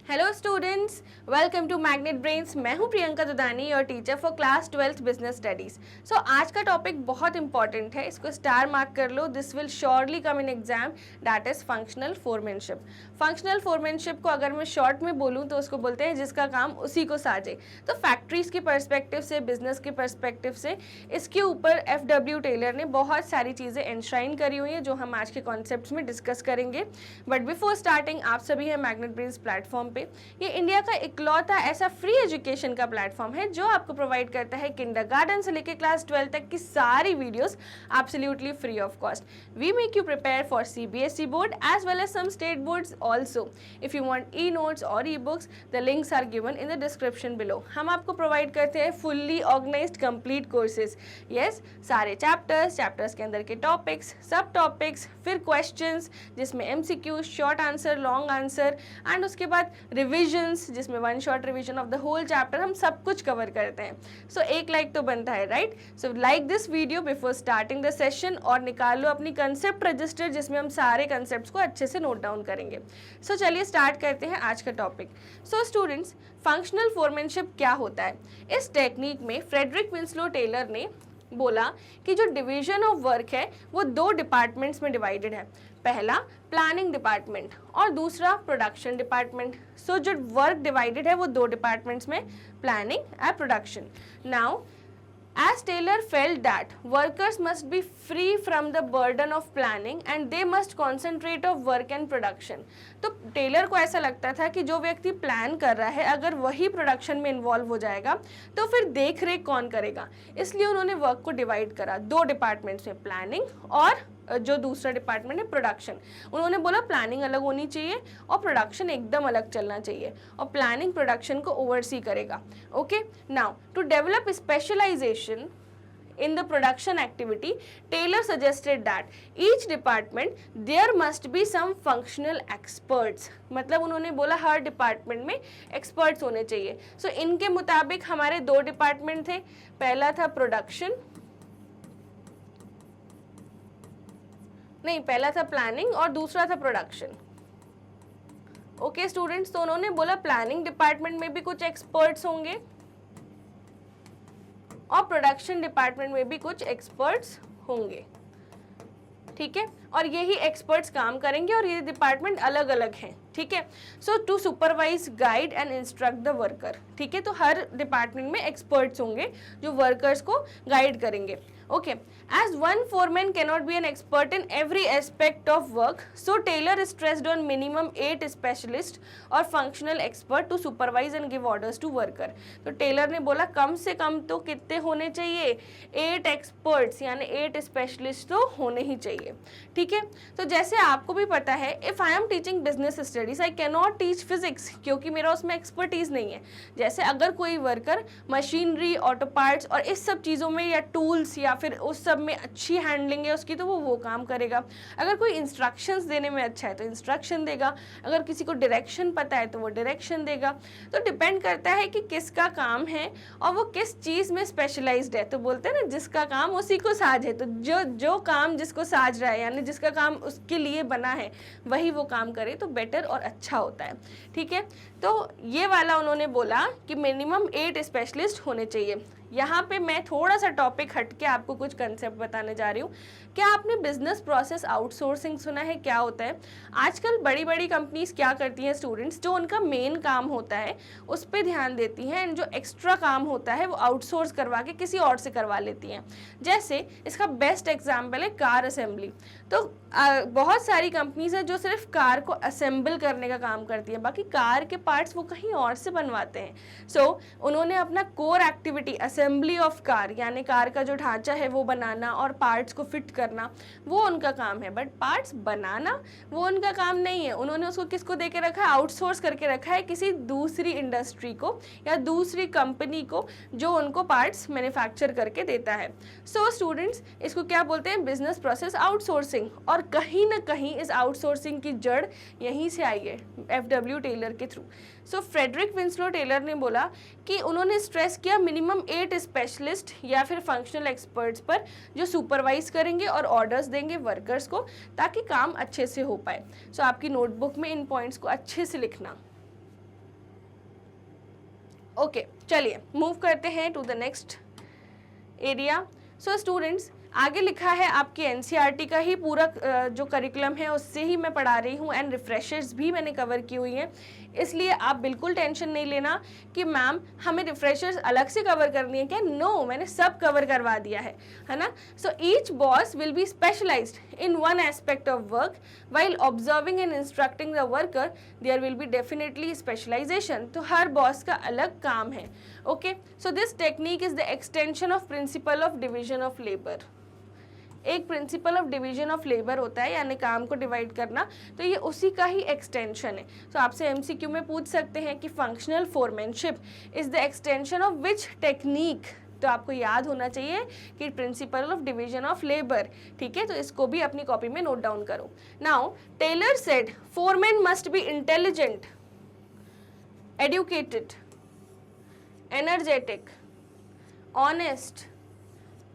Hello students, welcome to Magnet Brains. मैं हूं Priyanka Dudani, your teacher for class 12th business studies. So आज का topic बहुत इंपॉर्टेंट है, इसको स्टार मार्क कर लो। This will surely come in exam, that is functional foremanship. Functional foremanship को अगर मैं शॉर्ट में बोलूँ तो उसको बोलते हैं जिसका काम उसी को साजे। तो फैक्ट्रीज के पर्सपेक्टिव से, बिजनेस के पर्सपेक्टिव से इसके ऊपर FW टेलर ने बहुत सारी चीज़ें एंश्राइन करी हुई हैं जो हम आज के कॉन्सेप्ट्स में डिस्कस करेंगे। बट बिफोर स्टार्टिंग, आप सभी हैं मैग्नेट ब्रेन्स प्लेटफॉर्म पे। ये इंडिया का इकलौता ऐसा फ्री एजुकेशन का प्लेटफॉर्म है जो आपको प्रोवाइड करता है किंडरगार्टन से लेकर क्लास 12 तक की सारी videos absolutely free of cost. We make you prepare for CBSE board as well as some state boards also. If you want e notes और e books, the links are given in the description below. हम आपको provide करते हैं fully organised complete courses. Yes, सारे chapters के अंदर के topics, सब टॉपिक्स, फिर क्वेश्चंस जिसमें MCQ, short answer, long answer and उसके बाद रिविजन्स जिसमें 1 short revision of the whole chapter, हम सब कुछ कवर करते हैं। सो एक लाइक तो बनता है, right? So like this video before starting the session और निकाल लो अपनी कंसेप्ट रजिस्टर जिसमें हम सारे कंसेप्ट्स को अच्छे से नोट डाउन करेंगे। सो चलिए स्टार्ट करते हैं आज का topic. So students, functional foremanship क्या होता है? इस टेक्निक में फ्रेडरिक विंसलो टेलर ने बोला कि जो डिवीजन ऑफ वर्क है वो 2 डिपार्टमेंट्स में डिवाइडेड है। पहला प्लानिंग डिपार्टमेंट और दूसरा प्रोडक्शन डिपार्टमेंट। सो जो वर्क डिवाइडेड है वो 2 डिपार्टमेंट्स में, planning and production. Now as Taylor felt that workers must be free from the burden of planning and they must concentrate of work and production। तो Taylor को ऐसा लगता था कि जो व्यक्ति प्लान कर रहा है अगर वही प्रोडक्शन में इन्वॉल्व हो जाएगा तो फिर देख रेख कौन करेगा। इसलिए उन्होंने वर्क को डिवाइड करा 2 डिपार्टमेंट्स में, प्लानिंग और जो दूसरा डिपार्टमेंट है प्रोडक्शन। उन्होंने बोला प्लानिंग अलग होनी चाहिए और प्रोडक्शन एकदम अलग चलना चाहिए, और प्लानिंग प्रोडक्शन को ओवरसी करेगा। Okay, now to develop specialisation in the production activity, Taylor suggested that each department there must be some functional experts। मतलब उन्होंने बोला हर डिपार्टमेंट में एक्सपर्ट्स होने चाहिए। सो इनके मुताबिक हमारे 2 डिपार्टमेंट थे, पहला था प्रोडक्शन, नहीं पहला था प्लानिंग और दूसरा था प्रोडक्शन। ओके स्टूडेंट्स, तो उन्होंने बोला प्लानिंग डिपार्टमेंट में भी कुछ एक्सपर्ट्स होंगे और प्रोडक्शन डिपार्टमेंट में भी कुछ एक्सपर्ट्स होंगे, ठीक है? और यही एक्सपर्ट्स काम करेंगे और ये डिपार्टमेंट अलग अलग हैं, ठीक है? So to supervise, guide and instruct the worker, ठीक है? तो हर डिपार्टमेंट में एक्सपर्ट्स होंगे जो वर्कर्स को गाइड करेंगे। Okay, as one foreman cannot be an expert in every aspect of work, so Taylor stressed on minimum 8 specialist और functional expert to supervise and give orders to worker. तो Taylor ने बोला कम से कम तो कितने होने चाहिए? 8 एक्सपर्ट्स यानी 8 स्पेशलिस्ट तो होने ही चाहिए, ठीक है? तो जैसे आपको भी पता है, if I am teaching business studies I can not teach physics, क्योंकि मेरा उसमें एक्सपर्टीज नहीं है। जैसे अगर कोई वर्कर मशीनरी, ऑटो पार्ट्स और इस सब चीज़ों में या टूल्स या फिर उस सब में अच्छी हैंडलिंग है उसकी, तो वो काम करेगा। अगर कोई इंस्ट्रक्शंस देने में अच्छा है तो इंस्ट्रक्शन देगा, अगर किसी को डायरेक्शन पता है तो वो डायरेक्शन देगा। तो डिपेंड करता है कि किसका काम है और वो किस चीज़ में स्पेशलाइज्ड है। तो बोलते हैं ना, जिसका काम उसी को साज है। तो जो काम जिसको साज रहा है यानी जिसका काम उसके लिए बना है वही वो काम करे तो बेटर और अच्छा होता है, ठीक है? तो ये वाला उन्होंने बोला कि मिनिमम 8 स्पेशलिस्ट होने चाहिए। यहाँ पे मैं थोड़ा सा टॉपिक हटके आपको कुछ कंसेप्ट बताने जा रही हूँ। क्या आपने बिजनेस प्रोसेस आउटसोर्सिंग सुना है? क्या होता है? आजकल बड़ी बड़ी कंपनीज क्या करती हैं स्टूडेंट्स, जो उनका मेन काम होता है उस पर ध्यान देती हैं एंड जो एक्स्ट्रा काम होता है वो आउटसोर्स करवा के किसी और से करवा लेती हैं। जैसे इसका बेस्ट एग्जाम्पल है कार असेंबली। तो बहुत सारी कंपनीज हैं जो सिर्फ कार को असेंबल करने का काम करती हैं, बाकी कार के पार्ट्स वो कहीं और से बनवाते हैं। सो उन्होंने अपना core activity assembly of car यानी कार का जो ढांचा है वो बनाना और पार्ट्स को फिट करना, वो उनका काम है। बट पार्ट्स बनाना वो उनका काम नहीं है। उन्होंने उसको किसको दे के रखा है? आउटसोर्स करके रखा है किसी दूसरी इंडस्ट्री को या दूसरी कंपनी को जो उनको पार्ट्स मैन्युफैक्चर करके देता है। सो स्टूडेंट्स, इसको क्या बोलते हैं? Business process outsourcing. और कहीं ना कहीं इस आउटसोर्सिंग की जड़ यहीं से आई है, FW टेलर के थ्रू। सो फ्रेडरिक विंसलो टेलर ने बोला कि उन्होंने स्ट्रेस किया मिनिमम 8 स्पेशलिस्ट या फिर फंक्शनल एक्सपर्ट्स पर जो सुपरवाइज करेंगे और ऑर्डर्स देंगे वर्कर्स को, ताकि काम अच्छे से हो पाए। सो आपकी नोटबुक में इन पॉइंट्स को अच्छे से लिखना। ओके, चलिए मूव करते हैं to the next area. So students, आगे लिखा है आपकी एनसीईआरटी का ही पूरा जो करिकुलम है उससे ही मैं पढ़ा रही हूँ, एंड रिफ्रेशर्स भी मैंने कवर की हुई हैं, इसलिए आप बिल्कुल टेंशन नहीं लेना कि मैम हमें रिफ्रेशर्स अलग से कवर करनी है क्या। नो, मैंने सब कवर करवा दिया है ना। So each boss will be specialised in one aspect of work while observing and instructing the worker, there will be definitely specialisation. तो हर बॉस का अलग काम है। Okay, so this technique is the extension of principle of division of labour. एक principle of division of labour होता है, यानी काम को डिवाइड करना, तो ये उसी का ही एक्सटेंशन है। तो आपसे एमसीक्यू में पूछ सकते हैं कि functional foremanship is the extension of which technique, तो आपको याद होना चाहिए कि principle of division of labour. ठीक है, तो इसको भी अपनी कॉपी में नोट डाउन करो। Now Taylor said foreman must be intelligent, educated, energetic, honest,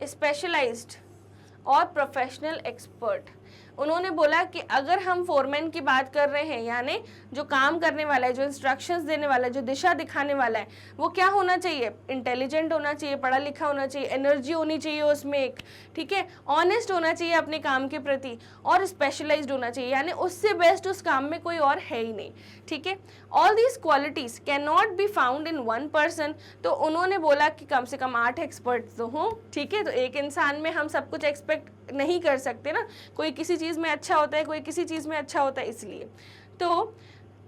specialised और प्रोफेशनल एक्सपर्ट। उन्होंने बोला कि अगर हम फोरमैन की बात कर रहे हैं, यानी जो काम करने वाला है, जो इंस्ट्रक्शंस देने वाला है, जो दिशा दिखाने वाला है, वो क्या होना चाहिए, इंटेलिजेंट होना चाहिए, पढ़ा लिखा होना चाहिए, एनर्जी होनी चाहिए उसमें एक, ठीक है, ऑनेस्ट होना चाहिए अपने काम के प्रति, और स्पेशलाइज्ड होना चाहिए, यानी उससे बेस्ट उस काम में कोई और है ही नहीं। ठीक है, all these qualities can not be found in one person. तो उन्होंने बोला कि कम से कम 8 एक्सपर्ट तो हों। ठीक है, तो एक इंसान में हम सब कुछ एक्सपेक्ट नहीं कर सकते ना, कोई किसी चीज़ में अच्छा होता है, कोई किसी चीज़ में अच्छा होता है, इसलिए तो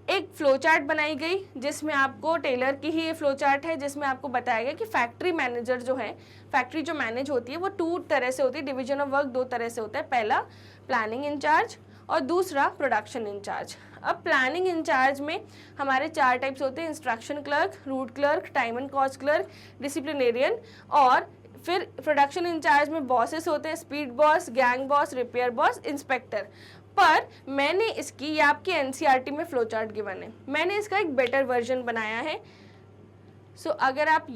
एक फ्लो चार्ट बनाई गई जिसमें आपको टेलर की ही ये फ्लो चार्ट है, जिसमें आपको बताया गया कि फैक्ट्री मैनेजर जो है, फैक्ट्री जो मैनेज होती है वो 2 तरह से होती है, डिवीजन ऑफ वर्क 2 तरह से होता है, पहला प्लानिंग इंचार्ज और दूसरा प्रोडक्शन इंचार्ज। अब प्लानिंग इंचार्ज में हमारे 4 टाइप्स होते हैं, instruction clerk, root clerk, time and cost clerk, disciplinarian, और फिर प्रोडक्शन इंचार्ज में बॉसेस होते हैं, speed boss, gang boss, repair boss, inspector. पर मैंने इसकी, ये आपकी एनसीईआरटी में फ्लो चार्ट गिवन है, मैंने इसका एक बेटर वर्जन बनाया है। सो अगर आप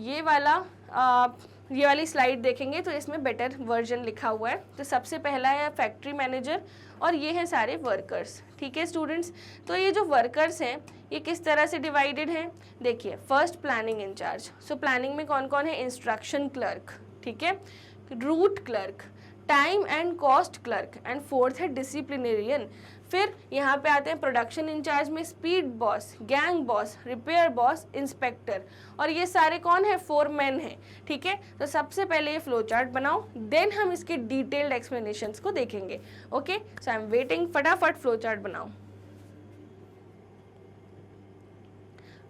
ये वाली स्लाइड देखेंगे तो इसमें बेटर वर्जन लिखा हुआ है। तो सबसे पहला है फैक्ट्री मैनेजर और ये हैं सारे वर्कर्स। ठीक है स्टूडेंट्स, तो ये जो वर्कर्स हैं ये किस तरह से डिवाइडेड हैं, देखिए, first planning incharge. So planning में कौन कौन है, इंस्ट्रक्शन क्लर्क, ठीक है, route clerk, time and cost clerk, and fourth है डिसिप्लिनेरियन। फिर यहाँ पे आते हैं प्रोडक्शन इंचार्ज में speed boss, gang boss, repair boss, inspector, और ये सारे कौन है, फोरमैन हैं। ठीक है, तो सबसे पहले ये फ्लो चार्ट बनाओ, देन हम इसके डिटेल्ड एक्सप्लेनेशंस को देखेंगे। Okay, so I am waiting, फटाफट फ्लो चार्ट बनाओ।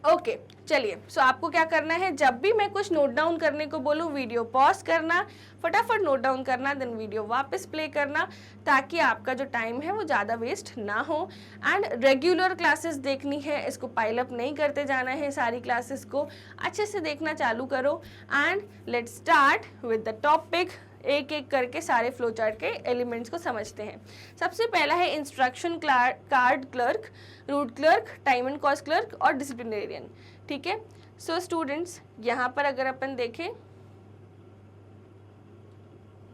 ओके, चलिए, सो आपको क्या करना है, जब भी मैं कुछ नोट डाउन करने को बोलूँ, वीडियो पॉज करना, फटाफट नोट डाउन करना, देन वीडियो वापस प्ले करना, ताकि आपका जो टाइम है वो ज़्यादा वेस्ट ना हो। एंड रेगुलर क्लासेस देखनी है, इसको पाइल अप नहीं करते जाना है, सारी क्लासेस को अच्छे से देखना चालू करो। And let's start with the topic. एक एक करके सारे फ्लो चार्ट के एलिमेंट्स को समझते हैं। सबसे पहला है instruction card clerk, root clerk, time and cost clerk और डिसिप्लिनेरियन। ठीक है, सो स्टूडेंट्स, यहाँ पर अगर अपन देखें,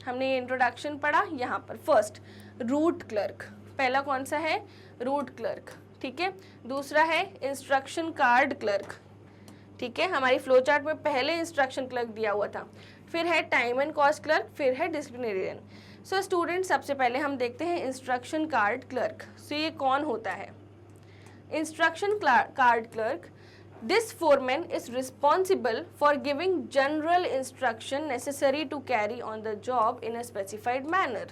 हमने ये इंट्रोडक्शन पढ़ा, यहाँ पर फर्स्ट रूट क्लर्क, पहला कौन सा है, रूट क्लर्क। ठीक है, दूसरा है इंस्ट्रक्शन कार्ड क्लर्क। ठीक है, हमारी फ्लो चार्ट में पहले इंस्ट्रक्शन क्लर्क दिया हुआ था, फिर है टाइम एंड कॉस्ट क्लर्क, फिर है डिसिप्लिनेरियन। सो स्टूडेंट, सबसे पहले हम देखते हैं इंस्ट्रक्शन कार्ड क्लर्क। सो ये कौन होता है, instruction card clerk, this foreman is responsible for giving general instruction necessary to carry on the job in a specified manner।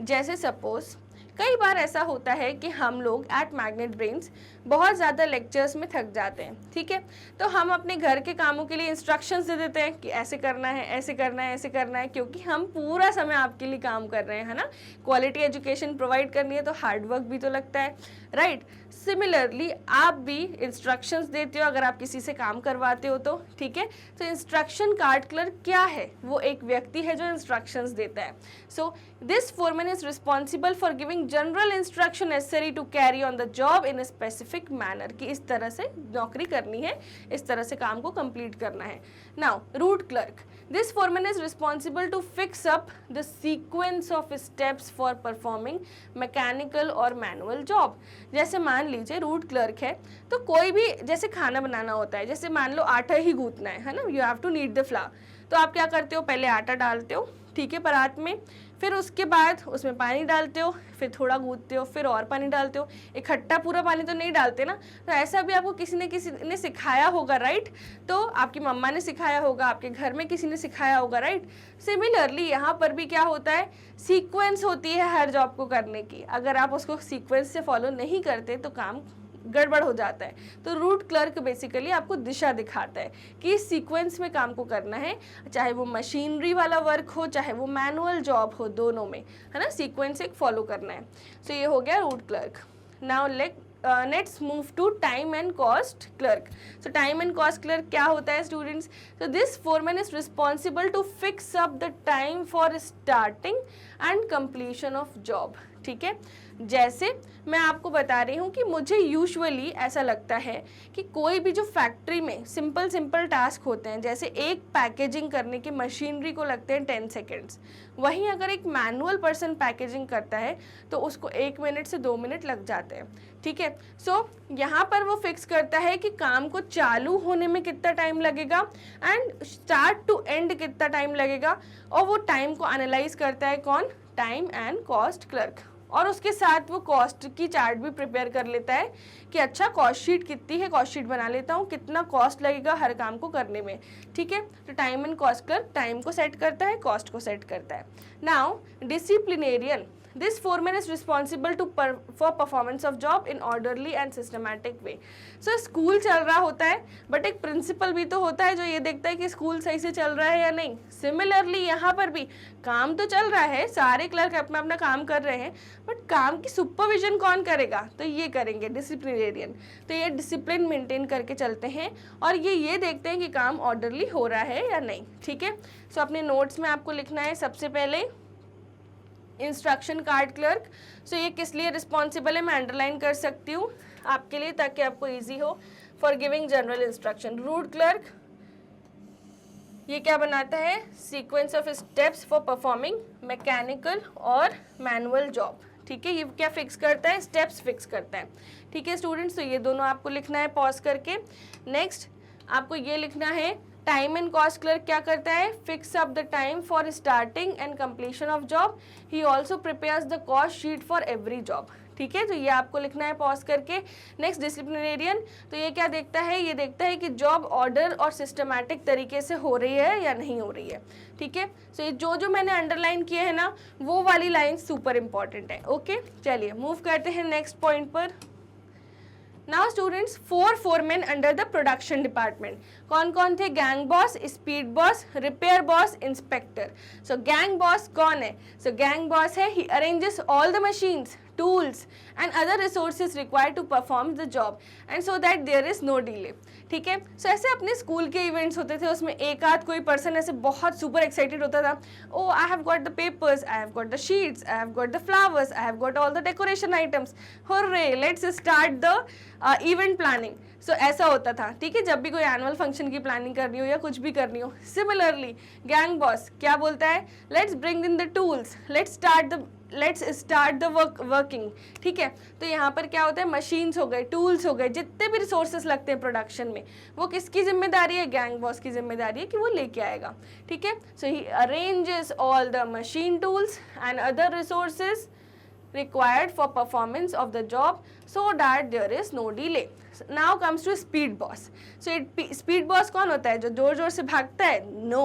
जैसे सपोज कई बार ऐसा होता है कि हम लोग एट मैग्नेट ब्रेन्स बहुत ज़्यादा लेक्चर्स में थक जाते हैं। ठीक है, तो हम अपने घर के कामों के लिए इंस्ट्रक्शंस दे देते हैं कि ऐसे करना है, ऐसे करना है, ऐसे करना है, क्योंकि हम पूरा समय आपके लिए काम कर रहे हैं, है ना, क्वालिटी एजुकेशन प्रोवाइड करनी है, तो हार्ड वर्क भी तो लगता है, राइट। सिमिलरली आप भी इंस्ट्रक्शंस देते हो अगर आप किसी से काम करवाते हो तो। ठीक है, तो इंस्ट्रक्शन कार्ड क्लर्क क्या है, वो एक व्यक्ति है जो इंस्ट्रक्शंस देता है। So this foreman is responsible for giving general instruction necessary to carry on the job in a specific specific manner, कि इस तरह से नौकरी करनी है, इस तरह से काम को कंप्लीट करना है। Now route clerk, this foreman is responsible to fix up the sequence of steps for performing mechanical और मैनुअल जॉब। जैसे मान लीजिए रूट क्लर्क है, तो कोई भी जैसे खाना बनाना होता है, जैसे मान लो आटा ही गूंथना है ना, you have to knead the flour, तो आप क्या करते हो, पहले आटा डालते हो, ठीक है, परात में, फिर उसके बाद उसमें पानी डालते हो, फिर थोड़ा गूंथते हो, फिर और पानी डालते हो, इकट्ठा पूरा पानी तो नहीं डालते ना। तो ऐसा भी आपको किसी ने सिखाया होगा, राइट? तो आपकी मम्मा ने सिखाया होगा, आपके घर में किसी ने सिखाया होगा, राइट? सिमिलरली यहाँ पर भी क्या होता है, सीक्वेंस होती है हर जॉब को करने की। अगर आप उसको सीक्वेंस से फॉलो नहीं करते तो काम गड़बड़ हो जाता है। तो रूट क्लर्क बेसिकली आपको दिशा दिखाता है कि इस सीक्वेंस में काम को करना है, चाहे वो मशीनरी वाला वर्क हो, चाहे वो मैनुअल जॉब हो, दोनों में, है ना, सीक्वेंस एक फॉलो करना है। सो ये हो गया route clerk. Now let's move to time and cost clerk. So time and cost clerk क्या होता है students? So this foreman is responsible to fix up the time for starting and completion of job. ठीक है, जैसे मैं आपको बता रही हूँ कि मुझे यूजुअली ऐसा लगता है कि कोई भी जो फैक्ट्री में सिंपल टास्क होते हैं, जैसे एक पैकेजिंग करने की मशीनरी को लगते हैं 10 सेकेंड्स, वहीं अगर एक मैनुअल पर्सन पैकेजिंग करता है तो उसको 1 मिनट से 2 मिनट लग जाते हैं। ठीक है, सो यहाँ पर वो फिक्स करता है कि काम को चालू होने में कितना टाइम लगेगा एंड स्टार्ट टू एंड कितना टाइम लगेगा, और वो टाइम को एनालाइज करता है कौन? Time and cost clerk. और उसके साथ वो कॉस्ट की चार्ट भी प्रिपेयर कर लेता है कि अच्छा कॉस्ट शीट कितनी है, कॉस्ट शीट बना लेता हूँ, कितना कॉस्ट लगेगा हर काम को करने में। ठीक है, तो time and cost clerk time को सेट करता है, कॉस्ट को सेट करता है। Now disciplinarian, this foreman is responsible to for performance of job in orderly and systematic way. So school चल रहा होता है, बट एक प्रिंसिपल भी तो होता है जो ये देखता है कि स्कूल सही से चल रहा है या नहीं। सिमिलरली यहाँ पर भी काम तो चल रहा है, सारे क्लर्क अपना अपना काम कर रहे हैं, बट काम की सुपरविजन कौन करेगा? तो ये करेंगे डिसिप्लिनेरियन। तो ये डिसिप्लिन मेंटेन करके चलते हैं और ये देखते हैं कि काम ऑर्डरली हो रहा है या नहीं। ठीक है, सो अपने नोट्स में आपको लिखना है सबसे पहले इंस्ट्रक्शन कार्ड क्लर्क। सो ये किस लिए रिस्पॉन्सिबल है मैं अंडरलाइन कर सकती हूँ आपके लिए, ताकि आपको इजी हो, for giving general instruction. Root clerk ये क्या बनाता है? Sequence of steps for performing mechanical और मैनुअल जॉब। ठीक है, ये क्या फिक्स करता है? स्टेप्स फिक्स करता है। ठीक है स्टूडेंट्स, तो ये दोनों आपको लिखना है पॉज करके। नेक्स्ट आपको ये लिखना है टाइम एंड कॉस्ट क्लर्क क्या करता है? Fix up the time for starting and completion of job. He also prepares the cost sheet for every job. ठीक है, तो ये आपको लिखना है पॉज करके। नेक्स्ट डिसिप्लिनेरियन, तो ये क्या देखता है? ये देखता है कि जॉब ऑर्डर और सिस्टमैटिक तरीके से हो रही है या नहीं हो रही है। ठीक है, सो ये जो मैंने अंडरलाइन किए हैं ना, वो वाली लाइन सुपर इंपॉर्टेंट है। ओके, चलिए मूव करते हैं नेक्स्ट पॉइंट पर। Now students, 4 foreman under the production department. कौन कौन थे? Gang boss, speed boss, repair boss, inspector. So gang boss कौन है? सो गैंग बॉस है, he arranges all the machines, tools and other resources required to perform the job and so that there is no delay. ठीक है, सो ऐसे अपने school के events होते थे, उसमें एक आध कोई पर्सन ऐसे बहुत सुपर एक्साइटेड होता था, oh I have got the papers, I have got the sheets, I have got the flowers, I have got all the decoration items, hurray let's start the event planning. So ऐसा होता था। ठीक है, जब भी कोई एनुअल फंक्शन की planning करनी हो या कुछ भी करनी हो। सिमिलरली गैंग बॉस क्या बोलता है? Let's bring in the tools, let's start the working. ठीक है, तो यहाँ पर क्या होता है? मशीन्स हो गए, टूल्स हो गए, जितने भी रिसोर्सेस लगते हैं प्रोडक्शन में, वो किसकी जिम्मेदारी है? गैंग बॉस की जिम्मेदारी है कि वो लेके आएगा। ठीक है, so he arranges all the machine tools and other resources required for performance of the job so that there is no delay. Now comes to speed boss. So speed boss कौन होता है? जो जोर जोर से भागता है? No,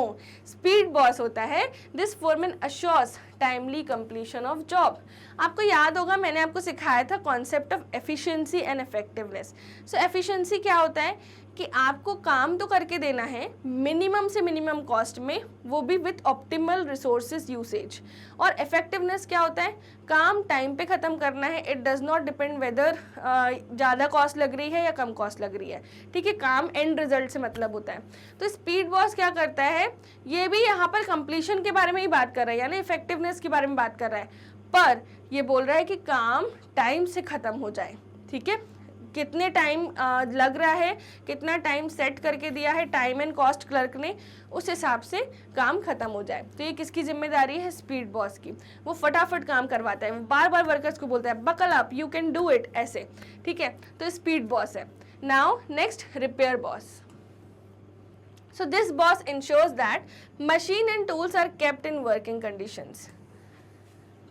speed boss होता है this foreman assures timely completion of job. आपको याद होगा मैंने आपको सिखाया था concept of efficiency and effectiveness. So efficiency क्या होता है कि आपको काम तो करके देना है मिनिमम से मिनिमम कॉस्ट में, वो भी विथ ऑप्टिमल रिसोर्सेज यूसेज। और इफेक्टिवनेस क्या होता है? काम टाइम पे ख़त्म करना है। It does not depend whether ज़्यादा कॉस्ट लग रही है या कम कॉस्ट लग रही है। ठीक है, काम एंड रिजल्ट से मतलब होता है। तो स्पीड बॉस क्या करता है? ये भी यहाँ पर कंप्लीशन के बारे में ही बात कर रहा है, यानी इफेक्टिवनेस के बारे में बात कर रहा है, पर ये बोल रहा है कि काम टाइम से ख़त्म हो जाए। ठीक है, कितने टाइम लग रहा है, कितना टाइम सेट करके दिया है टाइम एंड कॉस्ट क्लर्क ने, उस हिसाब से काम खत्म हो जाए। तो ये किसकी जिम्मेदारी है? स्पीड बॉस की। वो फटाफट काम करवाता है, वो बार बार वर्कर्स को बोलता है buckle up, you can do it, ऐसे, ठीक है। तो स्पीड बॉस है। Now next, repair boss. So this boss ensures that machine and tools are kept in working conditions.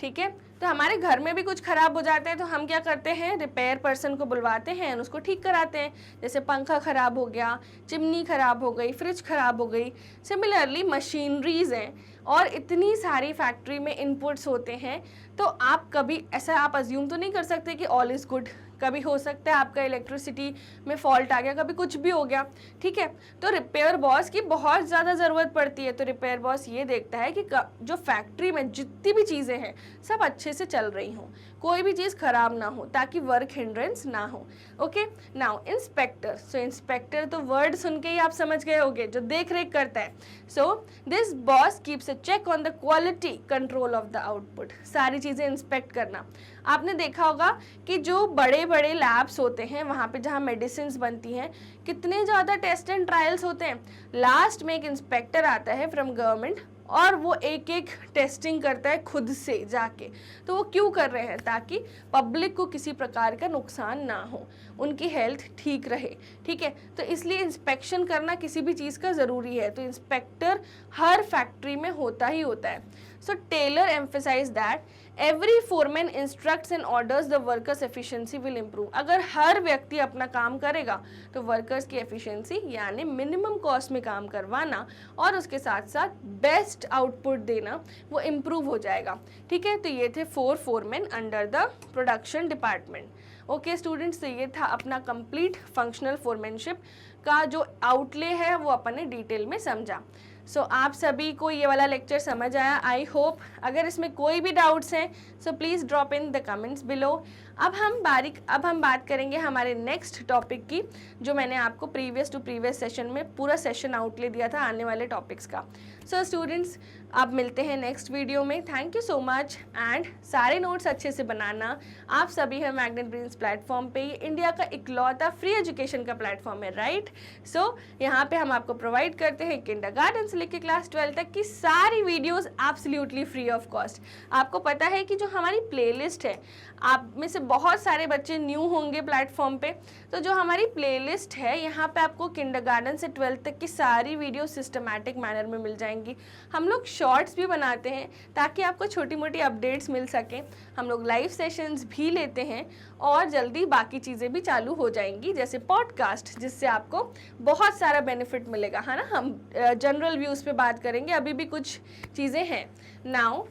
ठीक है, तो हमारे घर में भी कुछ खराब हो जाते हैं तो हम क्या करते हैं? रिपेयर पर्सन को बुलवाते हैं, उसको ठीक कराते हैं। जैसे पंखा खराब हो गया, चिमनी खराब हो गई, फ्रिज खराब हो गई। सिमिलरली मशीनरीज हैं और इतनी सारी फैक्ट्री में इनपुट्स होते हैं, तो आप कभी ऐसा आप अज्यूम तो नहीं कर सकते कि ऑल इज़ गुड। कभी हो सकता है आपका इलेक्ट्रिसिटी में फॉल्ट आ गया, कभी कुछ भी हो गया, ठीक है। तो रिपेयर बॉस की बहुत ज़्यादा ज़रूरत पड़ती है। तो रिपेयर बॉस ये देखता है कि जो फैक्ट्री में जितनी भी चीज़ें हैं सब अच्छे से चल रही हों, कोई भी चीज़ खराब ना हो, ताकि वर्क हिंड्रेंस ना हो। Okay, now inspector. So inspector तो वर्ड सुन के ही आप समझ गए होंगे, जो देख रेख करता है। So this boss keeps a check on the quality control of the output. सारी चीज़ें इंस्पेक्ट करना। आपने देखा होगा कि जो बड़े बड़े लैब्स होते हैं, वहाँ पे जहाँ मेडिसिन बनती हैं, कितने ज़्यादा टेस्ट एंड ट्रायल्स होते हैं। लास्ट में एक इंस्पेक्टर आता है फ्रॉम गवर्नमेंट और वो एक एक टेस्टिंग करता है खुद से जाके। तो वो क्यों कर रहे हैं? ताकि पब्लिक को किसी प्रकार का नुकसान ना हो, उनकी हेल्थ ठीक रहे, ठीक है। तो इसलिए इंस्पेक्शन करना किसी भी चीज़ का ज़रूरी है। तो इंस्पेक्टर हर फैक्ट्री में होता ही होता है। So Taylor emphasise that every foreman instructs and orders the workers efficiency will improve. अगर हर व्यक्ति अपना काम करेगा तो वर्कर्स की एफिशिएंसी यानी मिनिमम कॉस्ट में काम करवाना और उसके साथ साथ बेस्ट आउटपुट देना वो इम्प्रूव हो जाएगा, ठीक है। तो ये थे 4 foreman under the production department. Okay students, तो ये था अपना कंप्लीट फंक्शनल फोरमैनशिप का जो आउटले है वो अपन ने डिटेल में समझा। सो आप सभी को ये वाला लेक्चर समझ आया, आई होप। अगर इसमें कोई भी डाउट्स हैं so please drop in the comments below. अब हम बात करेंगे हमारे नेक्स्ट टॉपिक की, जो मैंने आपको प्रीवियस सेशन में पूरा सेशन आउटले दिया था आने वाले टॉपिक्स का। सो स्टूडेंट्स, अब मिलते हैं नेक्स्ट वीडियो में। Thank you so much and सारे नोट्स अच्छे से बनाना। आप सभी हैं मैग्नेट ब्रेन्स प्लेटफॉर्म पे, ये इंडिया का इकलौता फ्री एजुकेशन का प्लेटफॉर्म है, राइट। सो यहाँ पे हम आपको प्रोवाइड करते हैं किंडरगार्टन से लेकर क्लास 12 तक की सारी videos absolutely free of cost. आपको पता है कि जो हमारी प्लेलिस्ट है, आप में से बहुत सारे बच्चे न्यू होंगे प्लेटफॉर्म पे, तो जो हमारी प्लेलिस्ट है यहाँ पे आपको किंडरगार्टन से 12 तक की सारी वीडियो सिस्टमैटिक मैनर में मिल जाएंगी। हम लोग शॉर्ट्स भी बनाते हैं ताकि आपको छोटी मोटी अपडेट्स मिल सकें। हम लोग लाइव सेशंस भी लेते हैं और जल्दी बाकी चीज़ें भी चालू हो जाएंगी, जैसे पॉडकास्ट, जिससे आपको बहुत सारा बेनिफिट मिलेगा, है ना। हम जनरल व्यूज़ पे बात करेंगे, अभी भी कुछ चीज़ें हैं। नाउ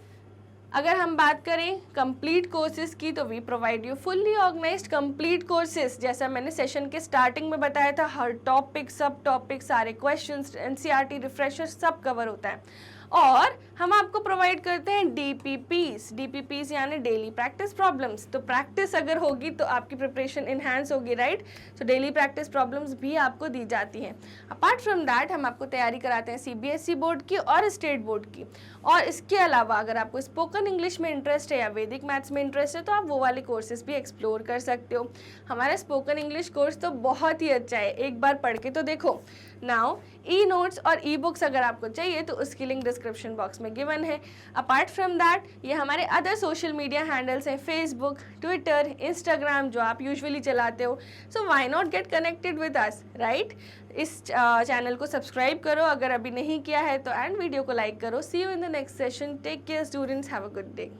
अगर हम बात करें कंप्लीट कोर्सेज की, तो we provide you fully organised complete courses. जैसा मैंने सेशन के स्टार्टिंग में बताया था, हर टॉपिक, सब टॉपिक, सारे क्वेश्चंस, एनसीईआरटी रिफ्रेशर सब कवर होता है। और हम आपको प्रोवाइड करते हैं डीपीपीस यानी डेली प्रैक्टिस प्रॉब्लम्स। तो प्रैक्टिस अगर होगी तो आपकी प्रिपरेशन इन्हांस होगी, राइट। तो डेली प्रैक्टिस प्रॉब्लम्स भी आपको दी जाती हैं। अपार्ट फ्रॉम दैट हम आपको तैयारी कराते हैं सीबीएसई बोर्ड की और स्टेट बोर्ड की। और इसके अलावा अगर आपको स्पोकन इंग्लिश में इंटरेस्ट है या वैदिक मैथ्स में इंटरेस्ट है तो आप वो वाले कोर्सेज भी एक्सप्लोर कर सकते हो। हमारा स्पोकन इंग्लिश कोर्स तो बहुत ही अच्छा है, एक बार पढ़ के तो देखो। नाउ ई नोट्स और ई बुक्स अगर आपको चाहिए तो उसकी लिंक डिस्क्रिप्शन बॉक्स में गिवन है। अपार्ट फ्रॉम दैट ये हमारे अदर सोशल मीडिया हैंडल्स हैं, फेसबुक, ट्विटर, इंस्टाग्राम, जो आप यूजुअली चलाते हो। So why not get connected with us, right. इस चैनल को सब्सक्राइब करो अगर अभी नहीं किया है तो, एंड वीडियो को लाइक करो। See you in the next session. Take care students, have a good day.